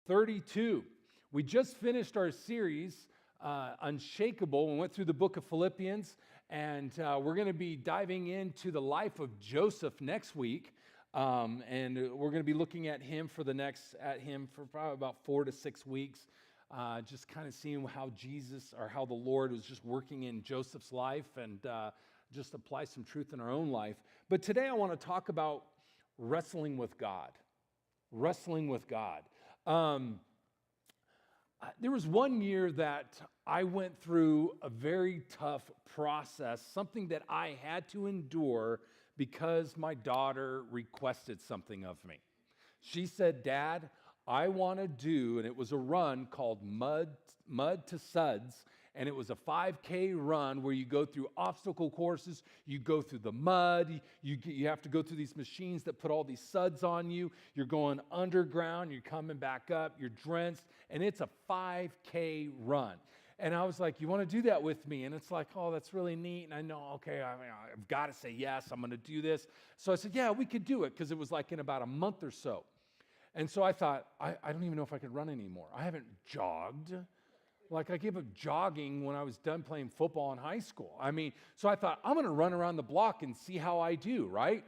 32. We just finished our series, Unshakable, and went through the book of Philippians, and we're going to be diving into the life of Joseph next week, and we're going to be looking at him for probably about 4 to 6 weeks, just kind of seeing how how the Lord was just working in Joseph's life, and just apply some truth in our own life. But today I want to talk about wrestling with God. Wrestling with God. There was one year that I went through a very tough process, something that I had to endure because my daughter requested something of me. She said, "Dad, I want to do," and it was a run called Mud to Suds, and it was a 5K run where you go through obstacle courses, you go through the mud, you have to go through these machines that put all these suds on you, you're going underground, you're coming back up, you're drenched, and it's a 5K run. And I was like, "You want to do that with me?" And it's like, "Oh, that's really neat." And I know, okay, I've got to say yes, I'm going to do this. So I said, "Yeah, we could do it," because it was like in about a month or so. And so I thought, I don't even know if I could run anymore. I haven't jogged. Like, I gave up jogging when I was done playing football in high school. So I thought, I'm going to run around the block and see how I do, right?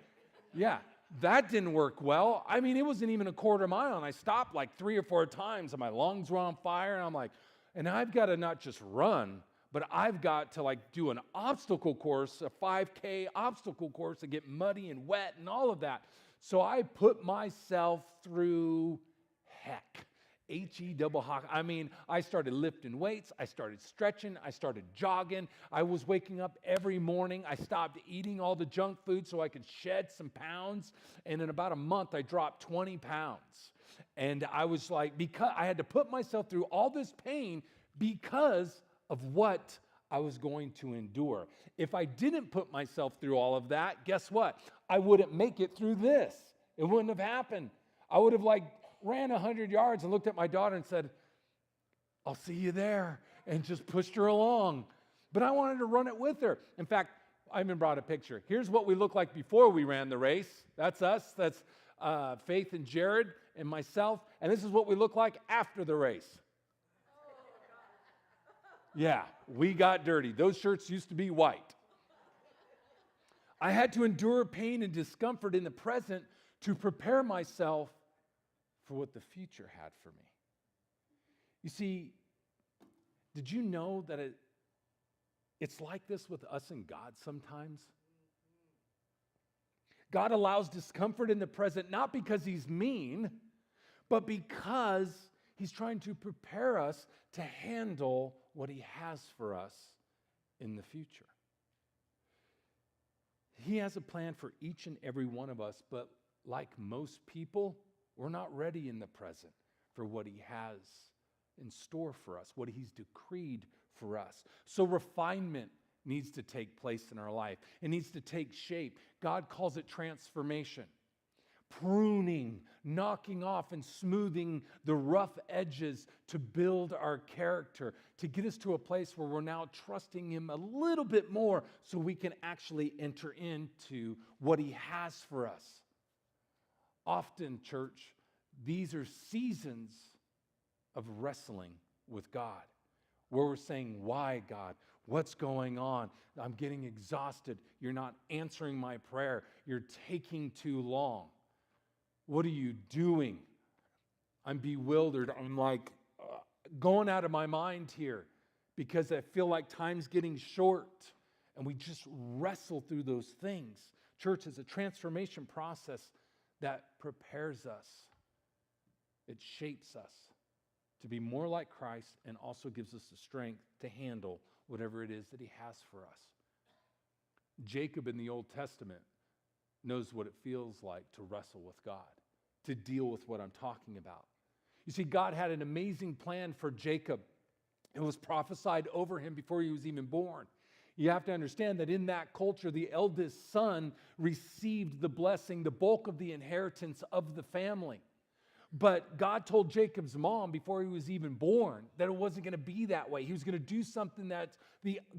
Yeah, that didn't work well. It wasn't even a quarter mile, and I stopped like 3 or 4 times, and my lungs were on fire, and I'm like, and I've got to not just run, but I've got to like do an obstacle course, a 5K obstacle course, and get muddy and wet and all of that. So I put myself through heck. H-E-double-hock. I started lifting weights, I started stretching, I started jogging. I was waking up every morning. I stopped eating all the junk food so I could shed some pounds. And in about a month, I dropped 20 pounds. And I was like, because I had to put myself through all this pain because of what I was going to endure. If I didn't put myself through all of that, guess what? I wouldn't make it through this. It wouldn't have happened. I would have ran 100 yards and looked at my daughter and said, "I'll see you there," and just pushed her along. But I wanted to run it with her. In fact, I even brought a picture. Here's what we looked like before we ran the race. That's us. That's Faith and Jared and myself. And this is what we look like after the race. Yeah, we got dirty. Those shirts used to be white. I had to endure pain and discomfort in the present to prepare myself for what the future had for me. You see, did you know that it's like this with us and God sometimes? God allows discomfort in the present, not because He's mean, but because He's trying to prepare us to handle what He has for us in the future. He has a plan for each and every one of us, but like most people, we're not ready in the present for what He has in store for us, what He's decreed for us. So refinement needs to take place in our life. It needs to take shape. God calls it transformation. Pruning, knocking off and smoothing the rough edges to build our character, to get us to a place where we're now trusting Him a little bit more so we can actually enter into what He has for us. Often, church, these are seasons of wrestling with God, where we're saying, "Why, God? What's going on? I'm getting exhausted. You're not answering my prayer. You're taking too long. What are you doing? I'm bewildered. I'm going out of my mind here because I feel like time's getting short." And we just wrestle through those things. Church is a transformation process that prepares us. It shapes us to be more like Christ and also gives us the strength to handle whatever it is that He has for us. Jacob in the Old Testament knows what it feels like to wrestle with God, to deal with what I'm talking about. You see, God had an amazing plan for Jacob. It was prophesied over him before he was even born. You have to understand that in that culture, the eldest son received the blessing, the bulk of the inheritance of the family. But God told Jacob's mom before he was even born that it wasn't going to be that way. He was going to do something that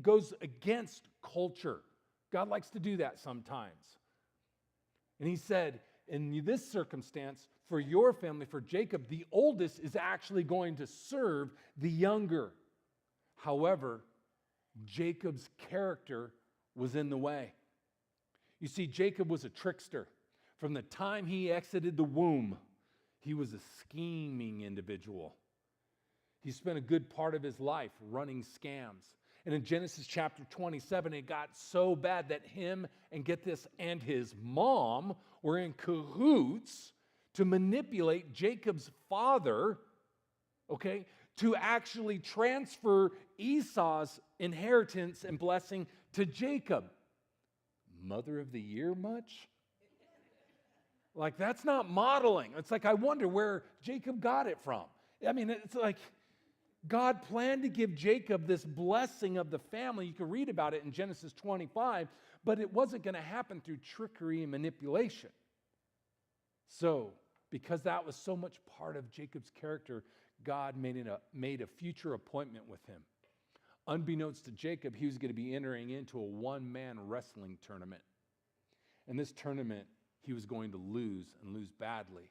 goes against culture. God likes to do that sometimes. And He said, in this circumstance, for your family, for Jacob, the oldest is actually going to serve the younger. However, Jacob's character was in the way. You see, Jacob was a trickster. From the time he exited the womb, he was a scheming individual. He spent a good part of his life running scams. And in Genesis chapter 27, it got so bad that him, and get this, and his mom were in cahoots to manipulate Jacob's father, okay, to actually transfer Esau's inheritance and blessing to Jacob. Mother of the year much? Like, that's not modeling. It's like, I wonder where Jacob got it from. I mean, it's like God planned to give Jacob this blessing of the family. You can read about it in Genesis 25, but it wasn't going to happen through trickery and manipulation. So, because that was so much part of Jacob's character, God made a future appointment with him. Unbeknownst to Jacob, he was going to be entering into a one-man wrestling tournament. And this tournament, he was going to lose, and lose badly.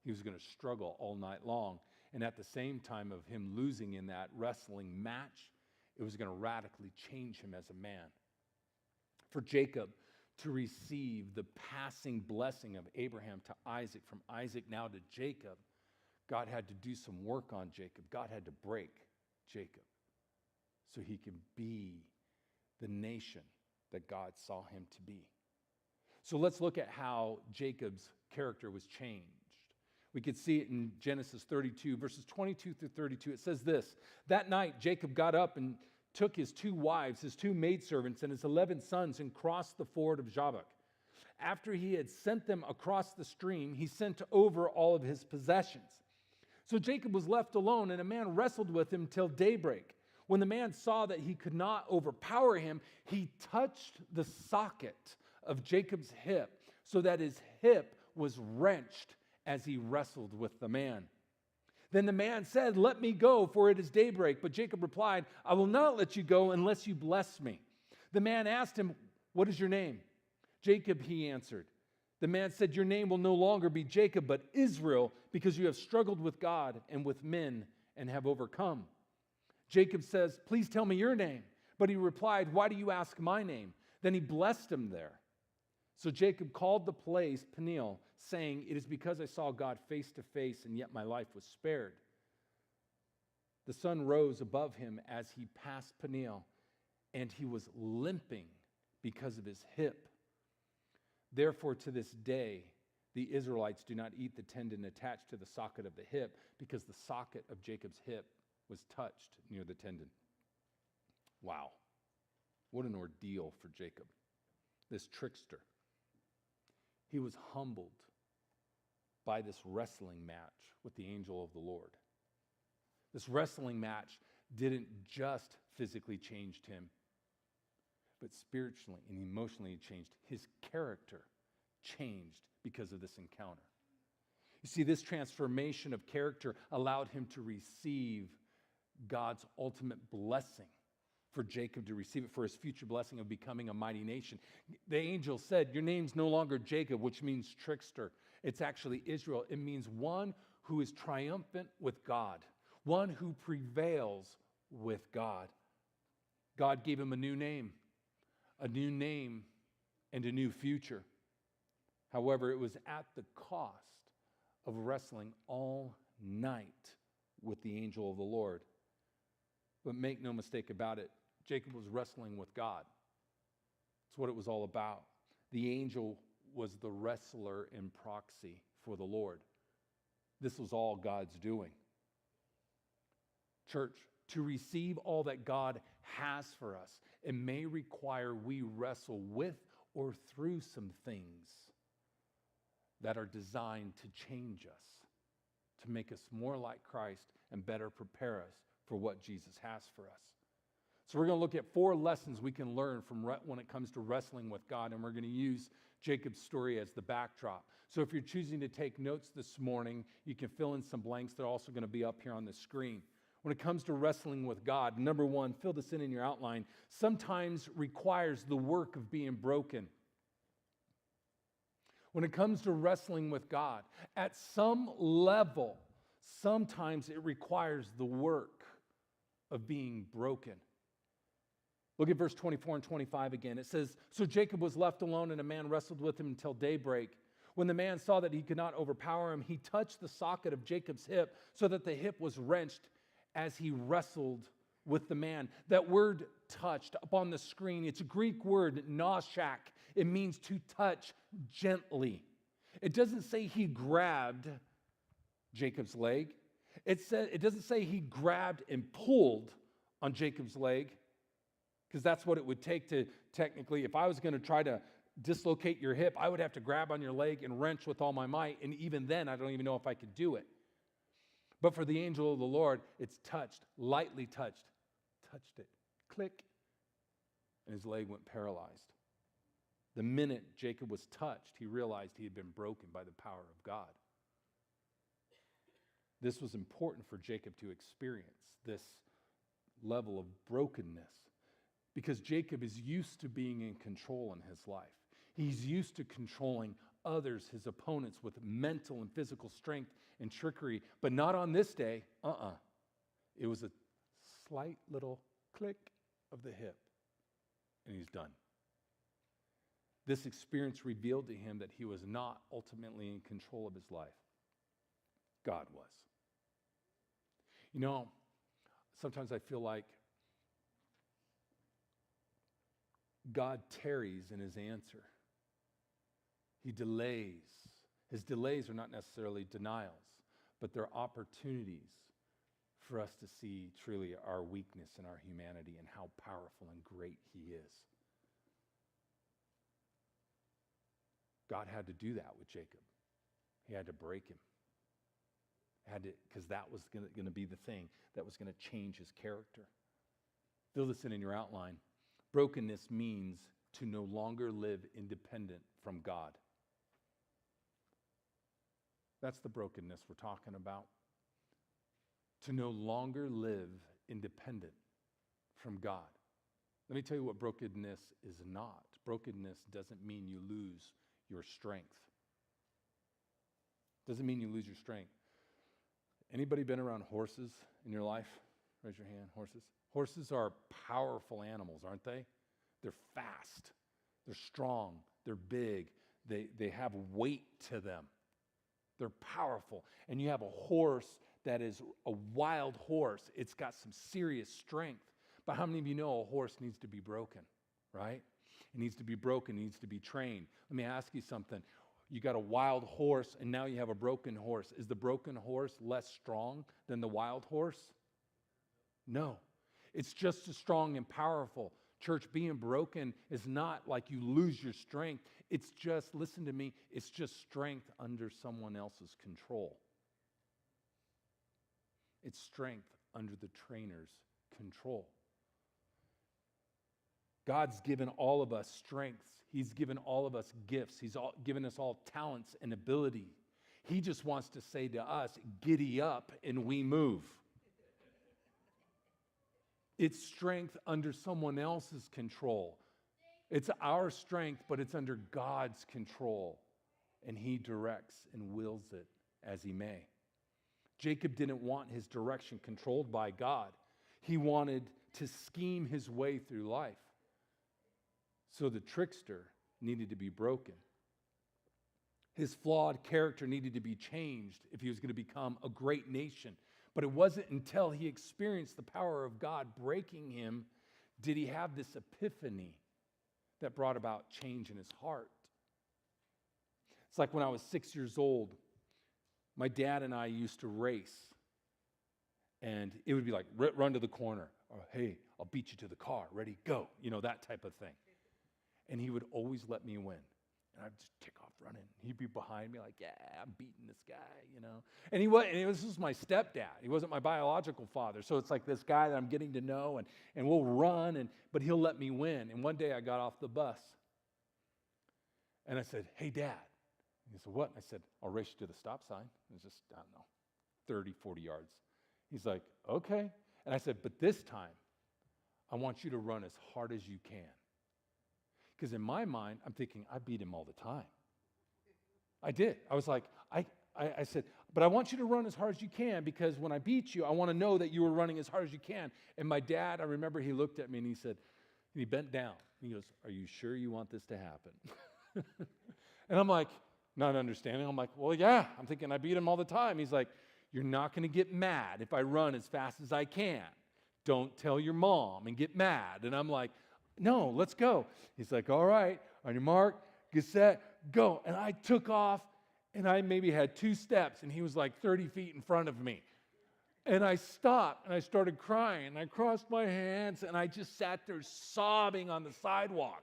He was going to struggle all night long. And at the same time of him losing in that wrestling match, it was going to radically change him as a man. For Jacob to receive the passing blessing of Abraham to Isaac, from Isaac now to Jacob, God had to do some work on Jacob. God had to break Jacob so he could be the nation that God saw him to be. So let's look at how Jacob's character was changed. We could see it in Genesis 32, verses 22 through 32. It says this: "That night Jacob got up and took his 2 wives, his 2 maidservants, and his 11 sons and crossed the ford of Jabbok. After he had sent them across the stream, he sent over all of his possessions. So Jacob was left alone, and a man wrestled with him till daybreak. When the man saw that he could not overpower him, he touched the socket of Jacob's hip, so that his hip was wrenched as he wrestled with the man. Then the man said, 'Let me go, for it is daybreak.' But Jacob replied, 'I will not let you go unless you bless me.' The man asked him, 'What is your name?' 'Jacob,' he answered. The man said, 'Your name will no longer be Jacob, but Israel, because you have struggled with God and with men and have overcome.' Jacob says, 'Please tell me your name.' But he replied, 'Why do you ask my name?' Then he blessed him there. So Jacob called the place Peniel, saying, 'It is because I saw God face to face, and yet my life was spared.' The sun rose above him as he passed Peniel, and he was limping because of his hip. Therefore, to this day, the Israelites do not eat the tendon attached to the socket of the hip, because the socket of Jacob's hip was touched near the tendon." Wow. What an ordeal for Jacob, this trickster. He was humbled by this wrestling match with the angel of the Lord. This wrestling match didn't just physically change him, but spiritually and emotionally it changed. His character changed because of this encounter. You see, this transformation of character allowed him to receive God's ultimate blessing, for Jacob to receive it for his future blessing of becoming a mighty nation. The angel said, "Your name's no longer Jacob," which means trickster. It's actually Israel. It means one who is triumphant with God, one who prevails with God. God gave him a new name and a new future. However, it was at the cost of wrestling all night with the angel of the Lord. But make no mistake about it, Jacob was wrestling with God. That's what it was all about. The angel was the wrestler in proxy for the Lord. This was all God's doing. Church, to receive all that God has for us, it may require we wrestle with or through some things that are designed to change us, to make us more like Christ and better prepare us for what Jesus has for us. So we're going to look at 4 lessons we can learn from when it comes to wrestling with God, and we're going to use Jacob's story as the backdrop. So if you're choosing to take notes this morning, you can fill in some blanks. They're also going to be up here on the screen. When it comes to wrestling with God, number 1, fill this in your outline, sometimes requires the work of being broken. When it comes to wrestling with God, at some level, sometimes it requires the work of being broken. Look at verse 24 and 25 again. It says, "So Jacob was left alone, and a man wrestled with him until daybreak. When the man saw that he could not overpower him, he touched the socket of Jacob's hip so that the hip was wrenched as he wrestled with the man." That word touched up on the screen, it's a Greek word, nashak. It means to touch gently. It doesn't say he grabbed Jacob's leg. It doesn't say he grabbed and pulled on Jacob's leg, because that's what it would take to technically, if I was going to try to dislocate your hip, I would have to grab on your leg and wrench with all my might. And even then, I don't even know if I could do it. But for the angel of the Lord, it's touched, lightly touched it, click, and his leg went paralyzed. The minute Jacob was touched, he realized he had been broken by the power of God. This was important for Jacob to experience, this level of brokenness, because Jacob is used to being in control in his life. He's used to controlling others, his opponents, with mental and physical strength and trickery, but not on this day. It was a slight little click of the hip, and he's done. This experience revealed to him that he was not ultimately in control of his life. God was. You know, sometimes I feel like God tarries in his answer. He delays. His delays are not necessarily denials, but they're opportunities for us to see truly our weakness and our humanity and how powerful and great he is. God had to do that with Jacob. He had to break him. Because that was going to be the thing that was going to change his character. Fill this in your outline. Brokenness means to no longer live independent from God. That's the brokenness we're talking about. To no longer live independent from God. Let me tell you what brokenness is not. Brokenness doesn't mean you lose your strength. Doesn't mean you lose your strength. Anybody been around horses in your life? Raise your hand, horses. Horses are powerful animals, aren't they? They're fast, they're strong, they're big, they have weight to them. They're powerful. And you have a horse that is a wild horse. It's got some serious strength. But how many of you know a horse needs to be broken, right? It needs to be broken, it needs to be trained. Let me ask you something. You got a wild horse, and now you have a broken horse. Is the broken horse less strong than the wild horse? No. It's just as strong and powerful. Church, being broken is not like you lose your strength. It's just, listen to me, it's just strength under someone else's control. It's strength under the trainer's control. God's given all of us strengths. He's given all of us gifts. He's given us all talents and ability. He just wants to say to us, giddy up and we move. It's strength under someone else's control. It's our strength, but it's under God's control. And he directs and wills it as he may. Jacob didn't want his direction controlled by God. He wanted to scheme his way through life. So the trickster needed to be broken. His flawed character needed to be changed if he was going to become a great nation. But it wasn't until he experienced the power of God breaking him did he have this epiphany that brought about change in his heart. It's like when I was 6 years old, my dad and I used to race. And it would be like, run to the corner. Or, hey, I'll beat you to the car. Ready, go. You know, that type of thing. And he would always let me win. And I'd just take off running. He'd be behind me like, yeah, I'm beating this guy, you know. And it was just my stepdad. He wasn't my biological father. So it's like this guy that I'm getting to know, and we'll run, but he'll let me win. And one day I got off the bus. And I said, hey, Dad. And he said, what? And I said, I'll race you to the stop sign. It was just, I don't know, 30, 40 yards. He's like, okay. And I said, but this time, I want you to run as hard as you can. Because in my mind, I'm thinking, I beat him all the time. I did. I was like, I said, but I want you to run as hard as you can because when I beat you, I want to know that you were running as hard as you can. And my dad, I remember he looked at me and he said, he bent down. He goes, are you sure you want this to happen? And I'm like, not understanding. I'm like, well, yeah. I'm thinking I beat him all the time. He's like, you're not going to get mad if I run as fast as I can. Don't tell your mom and get mad. And I'm like, no, let's go. He's like, all right, on your mark, get set, go. And I took off, and I maybe had 2 steps, and he was like 30 feet in front of me. And I stopped, and I started crying, and I crossed my hands, and I just sat there sobbing on the sidewalk.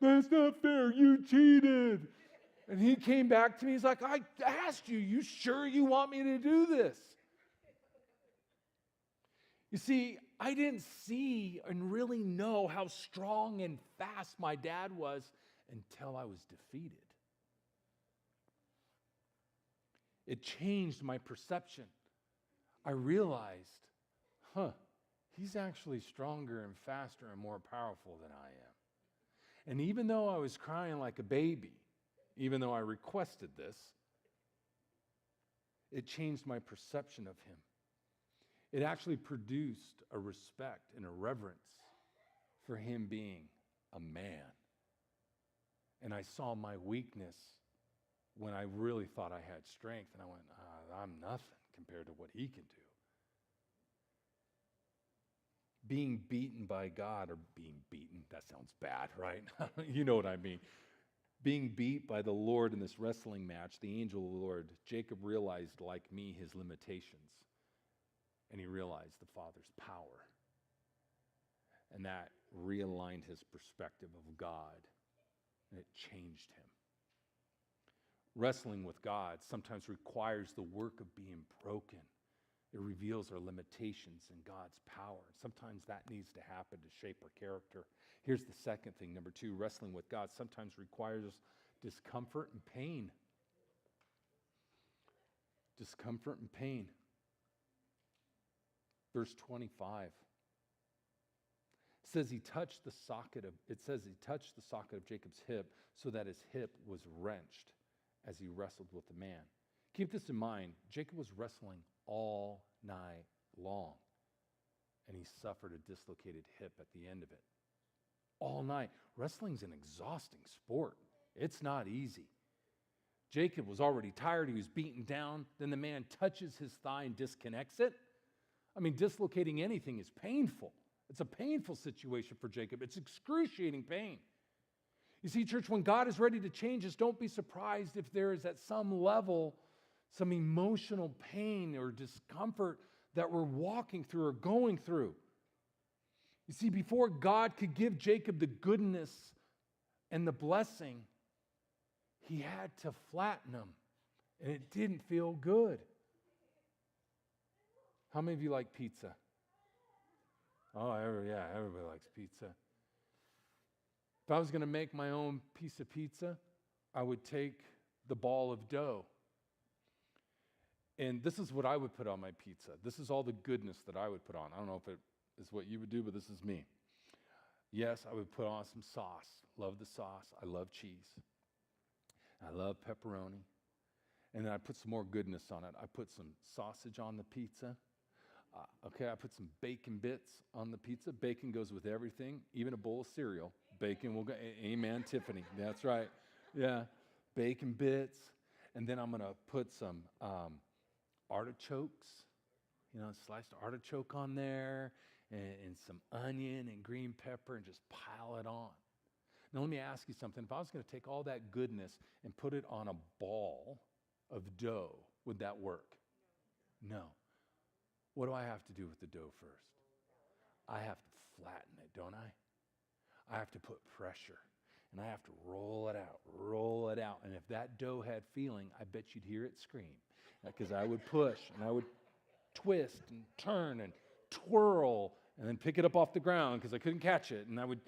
That's not fair, you cheated. And he came back to me, he's like, I asked you, you sure you want me to do this? You see, I didn't see and really know how strong and fast my dad was until I was defeated. It changed my perception. I realized, he's actually stronger and faster and more powerful than I am. And even though I was crying like a baby, even though I requested this, it changed my perception of him. It actually produced a respect and a reverence for him being a man. And I saw my weakness when I really thought I had strength, and I went, I'm nothing compared to what he can do. Being beaten by God, or being beaten, that sounds bad, right? You know what I mean. Being beat by the Lord in this wrestling match, the angel of the Lord, Jacob realized, like me, his limitations. And he realized the Father's power. And that realigned his perspective of God. And it changed him. Wrestling with God sometimes requires the work of being broken. It reveals our limitations and God's power. Sometimes that needs to happen to shape our character. Here's the second thing. Number 2, wrestling with God sometimes requires discomfort and pain. Discomfort and pain. Verse 25. It says he touched the socket of Jacob's hip so that his hip was wrenched as he wrestled with the man. Keep this in mind. Jacob was wrestling all night long, and he suffered a dislocated hip at the end of it. All night. Wrestling's an exhausting sport. It's not easy. Jacob was already tired. He was beaten down. Then the man touches his thigh and disconnects it. I mean, dislocating anything is painful. It's a painful situation for Jacob. It's excruciating pain. You see, church, when God is ready to change us, don't be surprised if there is at some level some emotional pain or discomfort that we're walking through or going through. You see, before God could give Jacob the goodness and the blessing, he had to flatten him, and it didn't feel good. How many of you like pizza? Oh, yeah, everybody likes pizza. If I was going to make my own piece of pizza, I would take the ball of dough. And this is what I would put on my pizza. This is all the goodness that I would put on. I don't know if it is what you would do, but this is me. Yes, I would put on some sauce. Love the sauce. I love cheese. I love pepperoni. And then I put some more goodness on it. I put some sausage on the pizza. I put some bacon bits on the pizza. Bacon goes with everything, even a bowl of cereal. Bacon will go. Amen, Tiffany. That's right. Yeah, bacon bits. And then I'm going to put some artichokes, sliced artichoke on there, and some onion and green pepper, and just pile it on. Now, let me ask you something. If I was going to take all that goodness and put it on a ball of dough, would that work? No. What do I have to do with the dough first? I have to flatten it, don't I? I have to put pressure, and I have to roll it out. And if that dough had feeling, I bet you'd hear it scream, because I would push, and I would twist and turn and twirl, and then pick it up off the ground because I couldn't catch it. And I would,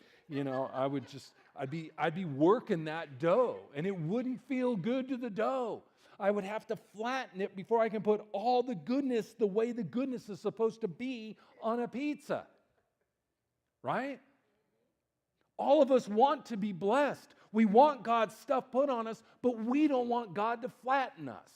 I'd be working that dough, and it wouldn't feel good to the dough. I would have to flatten it before I can put all the goodness the way the goodness is supposed to be on a pizza. Right? All of us want to be blessed. We want God's stuff put on us, but we don't want God to flatten us.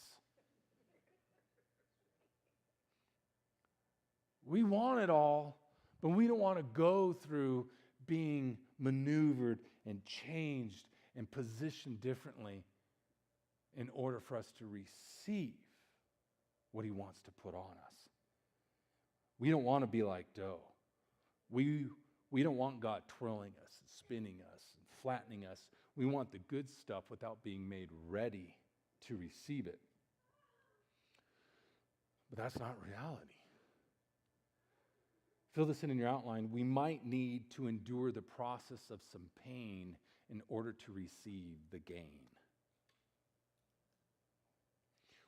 We want it all, but we don't want to go through being maneuvered and changed and positioned differently in order for us to receive what he wants to put on us. We don't want to be like dough. We don't want God twirling us, and spinning us, and flattening us. We want the good stuff without being made ready to receive it. But that's not reality. Fill this in your outline. We might need to endure the process of some pain in order to receive the gain.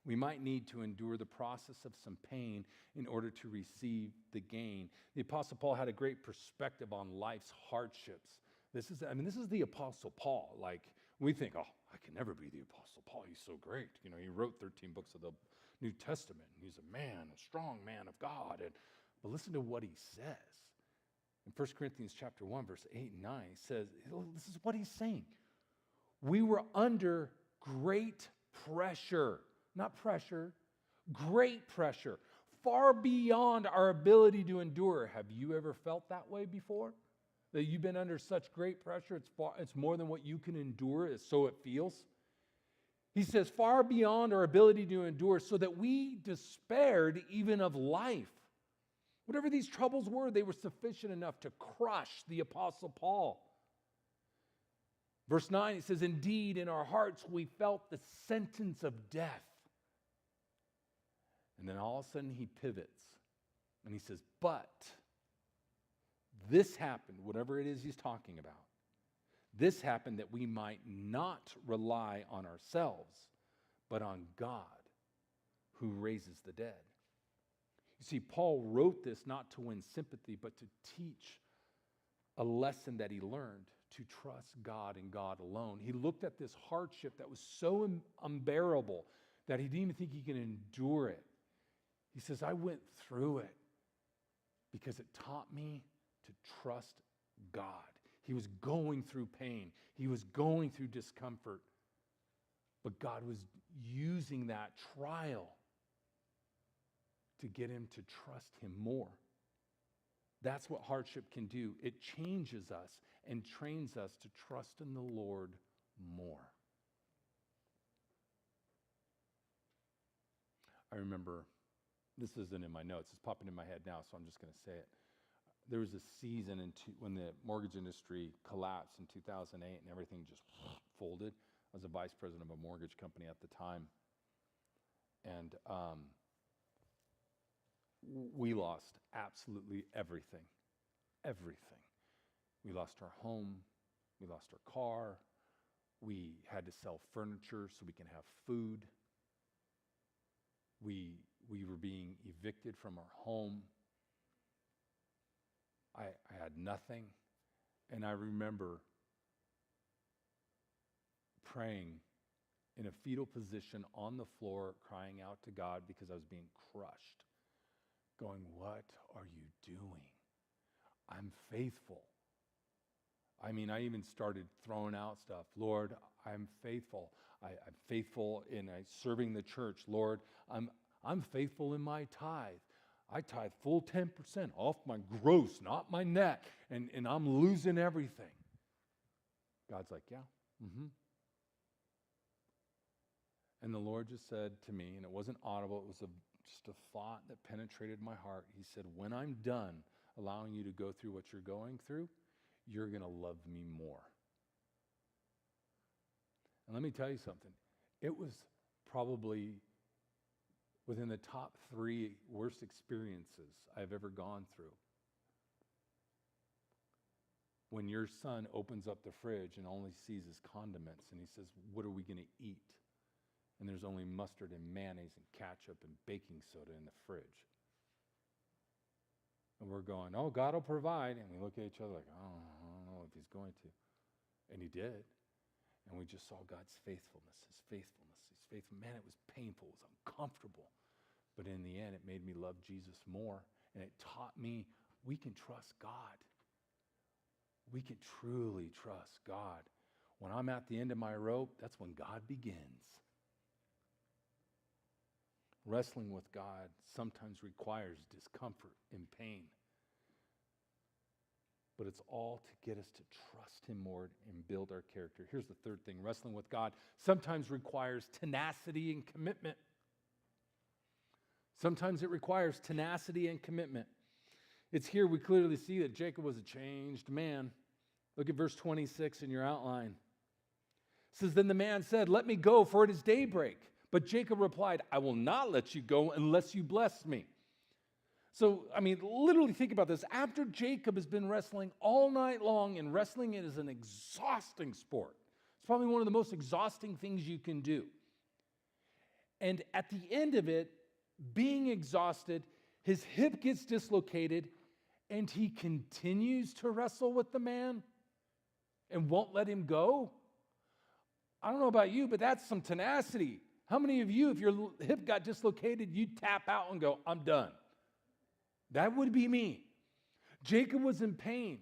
We might need to endure the process of some pain in order to receive the gain. The Apostle Paul had a great perspective on life's hardships. This is the Apostle Paul. Like, we think, oh, I can never be the Apostle Paul. He's so great. You know, he wrote 13 books of the New Testament. He's a man, a strong man of God. But listen to what he says. In 1 Corinthians chapter 1, verse 8 and 9, he says, this is what he's saying. We were under great pressure. Not pressure, great pressure, far beyond our ability to endure. Have you ever felt that way before? That you've been under such great pressure, it's more than what you can endure, so it feels? He says, far beyond our ability to endure, so that we despaired even of life. Whatever these troubles were, they were sufficient enough to crush the Apostle Paul. Verse 9, it says, indeed, in our hearts we felt the sentence of death. And then all of a sudden he pivots and he says, but this happened, whatever it is he's talking about. This happened that we might not rely on ourselves, but on God who raises the dead. You see, Paul wrote this not to win sympathy, but to teach a lesson that he learned, to trust God and God alone. He looked at this hardship that was so unbearable that he didn't even think he could endure it. He says, I went through it because it taught me to trust God. He was going through pain. He was going through discomfort. But God was using that trial to get him to trust him more. That's what hardship can do. It changes us and trains us to trust in the Lord more. I remember, this isn't in my notes, it's popping in my head now, so I'm just going to say it. There was a season when the mortgage industry collapsed in 2008 and everything just folded. I was a vice president of a mortgage company at the time. And we lost absolutely everything. Everything. We lost our home. We lost our car. We had to sell furniture so we can have food. We were being evicted from our home. I had nothing. And I remember praying in a fetal position on the floor, crying out to God because I was being crushed, going, what are you doing? I'm faithful. I mean, I even started throwing out stuff. Lord, I'm faithful. I'm faithful in serving the church. Lord, I'm faithful in my tithe. I tithe full 10% off my gross, not my net, and I'm losing everything. God's like, yeah, And the Lord just said to me, and it wasn't audible, it was just a thought that penetrated my heart. He said, when I'm done allowing you to go through what you're going through, you're going to love me more. And let me tell you something. It was probably within the top 3 worst experiences I've ever gone through. When your son opens up the fridge and only sees his condiments and he says, what are we going to eat? And there's only mustard and mayonnaise and ketchup and baking soda in the fridge. And we're going, oh, God will provide. And we look at each other like, oh, I don't know if he's going to. And he did. And we just saw God's faithfulness, his faithfulness, his faithfulness. Man, it was painful. It was uncomfortable. But in the end, it made me love Jesus more. And it taught me we can trust God. We can truly trust God. When I'm at the end of my rope, that's when God begins. Wrestling with God sometimes requires discomfort and pain. But it's all to get us to trust him more and build our character. Here's the third thing. Wrestling with God sometimes requires tenacity and commitment. Sometimes it requires tenacity and commitment. It's here we clearly see that Jacob was a changed man. Look at verse 26 in your outline. It says, then the man said, let me go, for it is daybreak. But Jacob replied, I will not let you go unless you bless me. So, literally think about this. After Jacob has been wrestling all night long, and wrestling is an exhausting sport. It's probably one of the most exhausting things you can do. And at the end of it, being exhausted, his hip gets dislocated, and he continues to wrestle with the man and won't let him go. I don't know about you, but that's some tenacity. How many of you, if your hip got dislocated, you'd tap out and go, I'm done? That would be me. Jacob was in pain.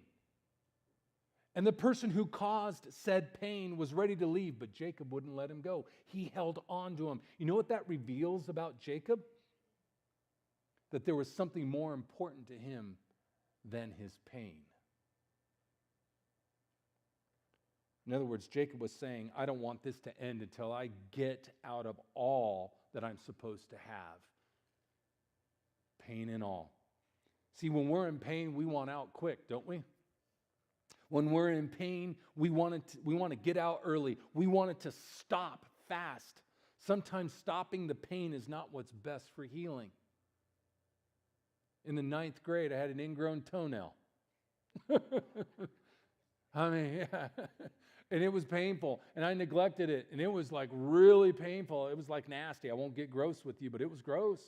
And the person who caused said pain was ready to leave, but Jacob wouldn't let him go. He held on to him. You know what that reveals about Jacob? That there was something more important to him than his pain. In other words, Jacob was saying, I don't want this to end until I get out of all that I'm supposed to have. Pain and all. See, when we're in pain, we want out quick, don't we? When we're in pain, we want to get out early. We want it to stop fast. Sometimes stopping the pain is not what's best for healing. In the 9th grade, I had an ingrown toenail. Yeah. And it was painful, and I neglected it, and it was like really painful. It was like nasty. I won't get gross with you, but it was gross.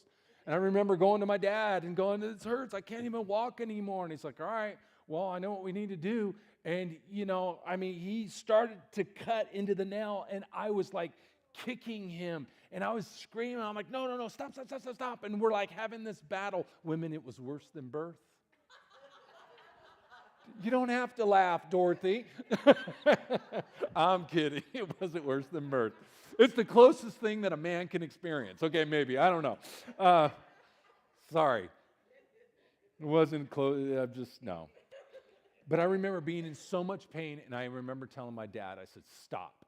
And I remember going to my dad and going, this hurts. I can't even walk anymore. And he's like, all right, well, I know what we need to do. And, he started to cut into the nail, and I was like kicking him, and I was screaming. I'm like, no, stop. And we're like having this battle. Women, it was worse than birth. You don't have to laugh, Dorothy. I'm kidding. It wasn't worse than birth. It's the closest thing that a man can experience. Okay, maybe. I don't know. Sorry. It wasn't close. No. But I remember being in so much pain, and I remember telling my dad, I said, stop.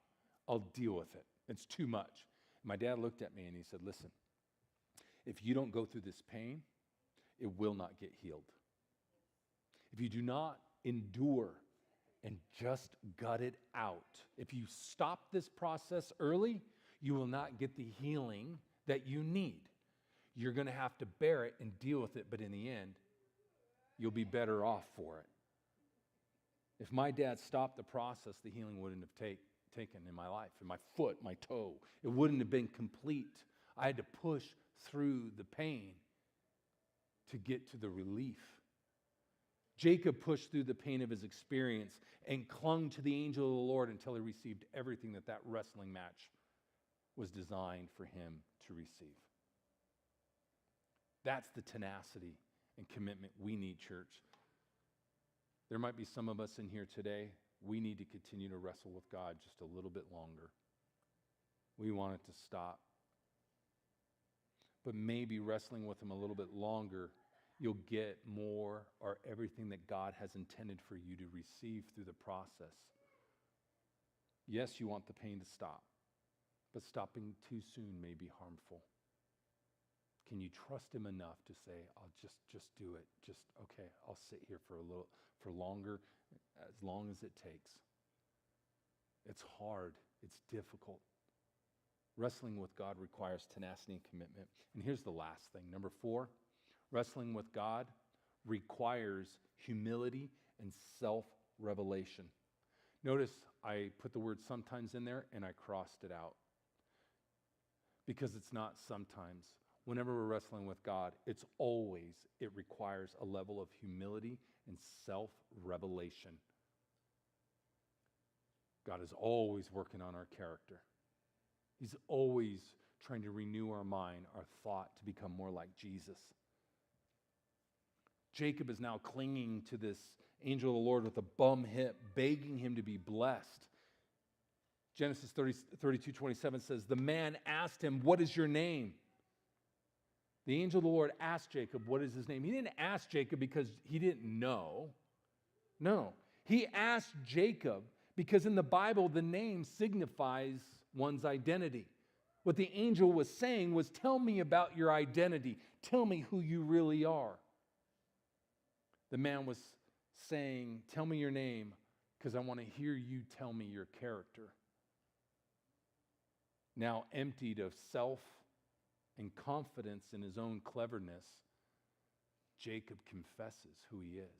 I'll deal with it. It's too much. My dad looked at me, and he said, listen, if you don't go through this pain, it will not get healed. If you do not endure and just gut it out, if you stop this process early, you will not get the healing that you need. You're going to have to bear it and deal with it, but in the end, you'll be better off for it. If my dad stopped the process, the healing wouldn't have taken in my life, in my foot, my toe. It wouldn't have been complete. I had to push through the pain to get to the relief. Jacob pushed through the pain of his experience and clung to the angel of the Lord until he received everything that wrestling match was designed for him to receive. That's the tenacity and commitment we need, church. There might be some of us in here today, we need to continue to wrestle with God just a little bit longer. We want it to stop. But maybe wrestling with him a little bit longer, you'll get more or everything that God has intended for you to receive through the process. Yes, you want the pain to stop, but stopping too soon may be harmful. Can you trust him enough to say, I'll just do it. Okay, I'll sit here for longer, as long as it takes. It's hard. It's difficult. Wrestling with God requires tenacity and commitment. And here's the last thing. Number 4, wrestling with God requires humility and self-revelation. Notice I put the word sometimes in there and I crossed it out. Because it's not sometimes. Whenever we're wrestling with God, it requires a level of humility and self-revelation. God is always working on our character. He's always trying to renew our mind, our thought to become more like Jesus. Jacob is now clinging to this angel of the Lord with a bum hip, begging him to be blessed. Genesis 32:27 says, the man asked him, what is your name? The angel of the Lord asked Jacob, what is his name? He didn't ask Jacob because he didn't know. No, he asked Jacob because in the Bible, the name signifies one's identity. What the angel was saying was, tell me about your identity. Tell me who you really are. The man was saying, tell me your name because I want to hear you tell me your character. Now emptied of self and confidence in his own cleverness, Jacob confesses who he is.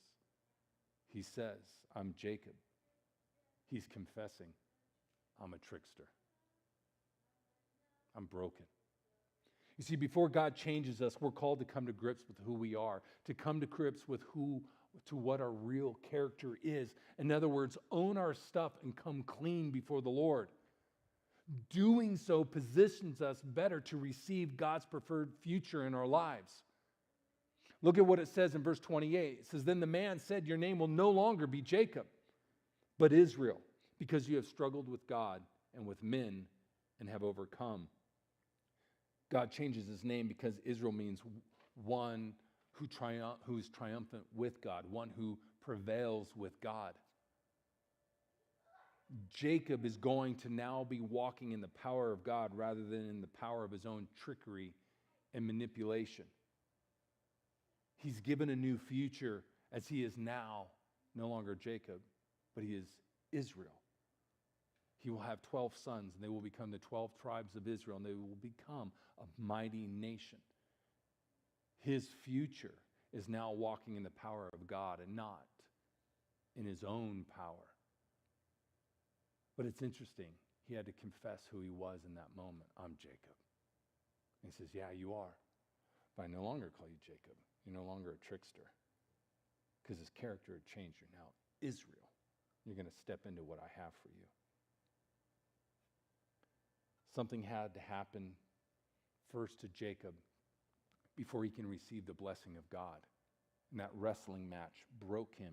He says, I'm Jacob. He's confessing, I'm a trickster. I'm broken. You see, before God changes us, we're called to come to grips with who we are, to come to grips with what our real character is. In other words, own our stuff and come clean before the Lord. Doing so positions us better to receive God's preferred future in our lives. Look at what it says in verse 28. It says, then the man said, your name will no longer be Jacob, but Israel, because you have struggled with God and with men and have overcome. God changes his name because Israel means one who's triumphant with God, one who prevails with God. Jacob is going to now be walking in the power of God rather than in the power of his own trickery and manipulation. He's given a new future as he is now no longer Jacob, but he is Israel. He will have 12 sons, and they will become the 12 tribes of Israel, and they will become a mighty nation. His future is now walking in the power of God and not in his own power. But it's interesting. He had to confess who he was in that moment. I'm Jacob. And he says, yeah, you are. But I no longer call you Jacob. You're no longer a trickster. Because his character had changed. You're now Israel. You're going to step into what I have for you. Something had to happen first to Jacob before he can receive the blessing of God. And that wrestling match broke him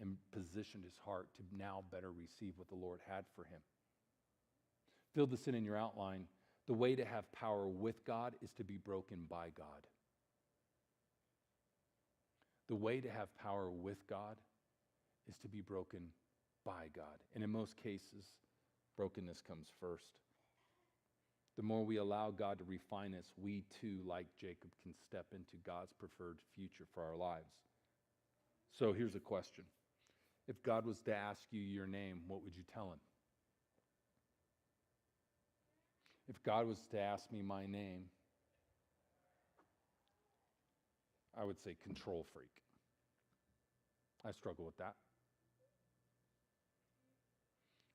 and positioned his heart to now better receive what the Lord had for him. Fill this in your outline. The way to have power with God is to be broken by God. The way to have power with God is to be broken by God. And in most cases, brokenness comes first. The more we allow God to refine us, we too, like Jacob, can step into God's preferred future for our lives. So here's a question. If God was to ask you your name, what would you tell him? If God was to ask me my name, I would say control freak. I struggle with that.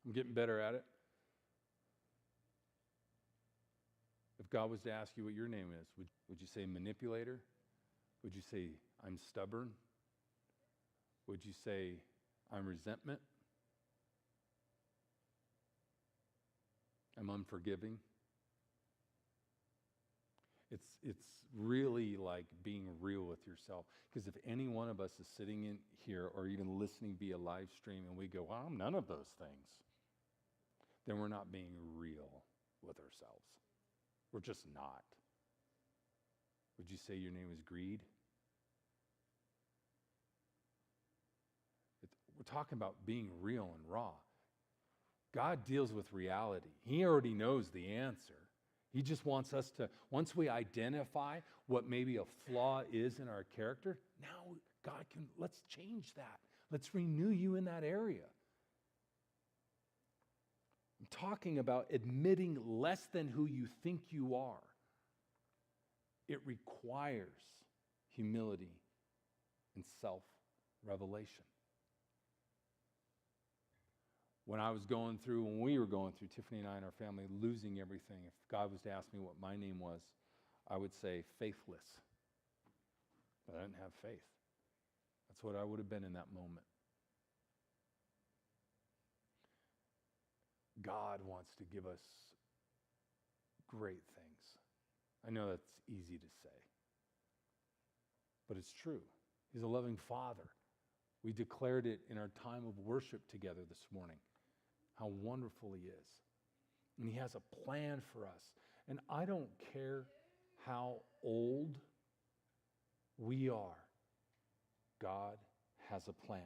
I'm getting better at it. If God was to ask you what your name is, would you say manipulator? Would you say I'm stubborn? Would you say I'm resentment? I'm unforgiving? It's really like being real with yourself. Because if any one of us is sitting in here or even listening via live stream and we go, well, I'm none of those things, then we're not being real with ourselves. We're just not. Would you say your name is greed? We're talking about being real and raw. God deals with reality. He already knows the answer. He just wants us to, once we identify what maybe a flaw is in our character, now God can, let's change that. Let's renew you in that area. I'm talking about admitting less than who you think you are. It requires humility and self-revelation. When we were going through, Tiffany and I and our family, losing everything, if God was to ask me what my name was, I would say faithless. But I didn't have faith. That's what I would have been in that moment. God wants to give us great things. I know that's easy to say, but it's true. He's a loving Father. We declared it in our time of worship together this morning, how wonderful He is. And he has a plan for us. And I don't care how old we are, God has a plan.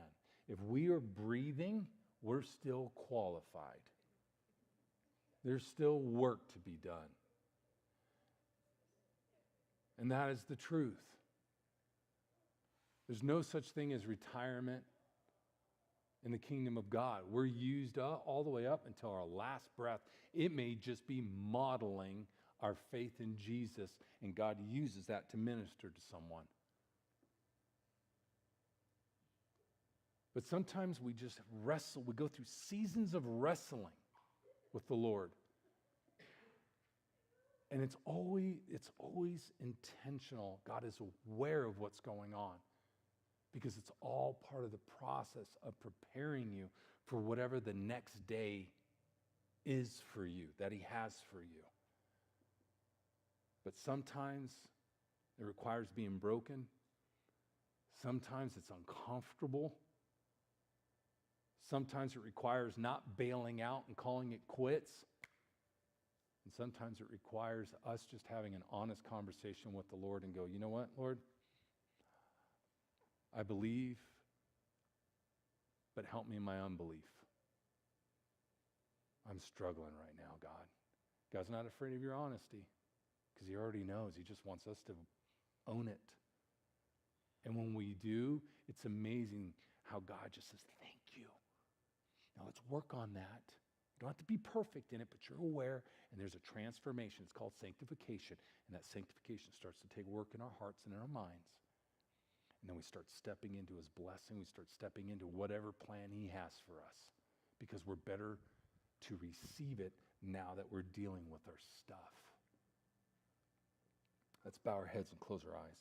If we are breathing, we're still qualified. There's still work to be done. And that is the truth. There's no such thing as retirement in the kingdom of God. We're used all the way up until our last breath. It may just be modeling our faith in Jesus, and God uses that to minister to someone. But sometimes we just wrestle. We go through seasons of wrestling with the Lord. And it's always intentional. God is aware of what's going on because it's all part of the process of preparing you for whatever the next day is for you, that he has for you. But sometimes it requires being broken. Sometimes it's uncomfortable. Sometimes it requires not bailing out and calling it quits. And sometimes it requires us just having an honest conversation with the Lord and go, you know what, Lord? I believe, but help me in my unbelief. I'm struggling right now, God. God's not afraid of your honesty because he already knows. He just wants us to own it. And when we do, it's amazing how God just says, thank you. Now let's work on that. You don't have to be perfect in it, but you're aware, and there's a transformation. It's called sanctification, and that sanctification starts to take work in our hearts and in our minds. And then we start stepping into his blessing. We start stepping into whatever plan he has for us because we're better to receive it now that we're dealing with our stuff. Let's bow our heads and close our eyes.